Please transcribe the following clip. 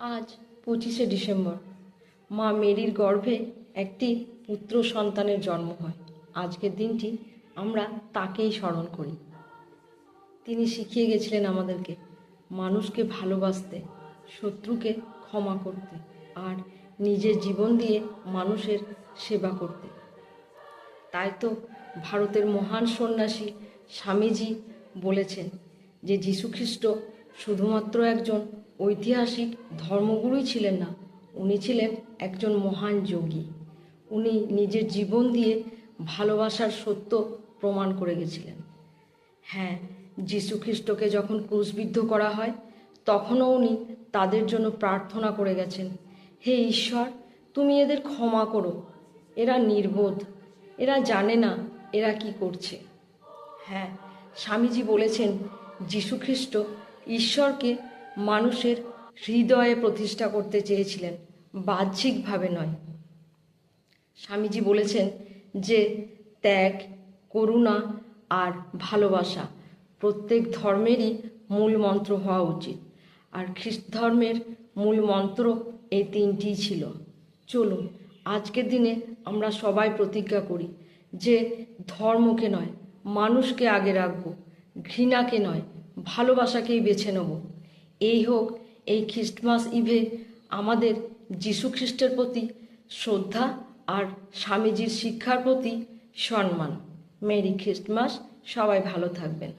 আজ 25শে ডিসেম্বর মা মেরির গর্ভে একটি পুত্র সন্তানের জন্ম হয়। আজকের দিনটি আমরা তাকেই স্মরণ করি। তিনি শিখিয়ে গেছিলেন আমাদেরকে মানুষকে ভালোবাসতে, শত্রুকে ক্ষমা করতে আর নিজের জীবন দিয়ে মানুষের সেবা করতে। তাই তো ভারতের মহান সন্ন্যাসী স্বামীজি বলেছেন যে যীশুখ্রিস্ট শুধুমাত্র একজন ঐতিহাসিক ধর্মগুরুই ছিলেন না, উনি ছিলেন একজন মহান যোগী। উনি নিজের জীবন দিয়ে ভালোবাসার সত্য প্রমাণ করে গেছিলেন। হ্যাঁ, যীশুখ্রিস্টকে যখন ক্রুশবিদ্ধ করা হয় তখনও উনি তাদের জন্য প্রার্থনা করে গেছেন, হে ঈশ্বর, তুমি এদের ক্ষমা করো, এরা নির্বোধ, এরা জানে না এরা কি করছে। হ্যাঁ, স্বামীজি বলেছেন যীশুখ্রিস্ট ঈশ্বরকে মানুষের হৃদয়ে প্রতিষ্ঠা করতে চেয়েছিলেন, বাহ্যিকভাবে নয়। স্বামীজি বলেছেন যে ত্যাগ, করুণা আর ভালোবাসা প্রত্যেক ধর্মেরই মূল মন্ত্র হওয়া উচিত। আর খ্রিস্ট ধর্মের মূল মন্ত্র এই তিনটিই ছিল। চলুন আজকের দিনে আমরা সবাই প্রতিজ্ঞা করি যে ধর্মকে নয়, মানুষকে আগে রাখব, ঘৃণাকে নয়, ভালোবাসাকেই বেছে নেব। এই হোক এই খ্রিস্টমাস ইভে আমাদের যীশুখ্রিস্টের প্রতি শ্রদ্ধা আর স্বামীজির শিক্ষার প্রতি সম্মান। মেরি খ্রিস্টমাস, সবাই ভালো থাকবেন।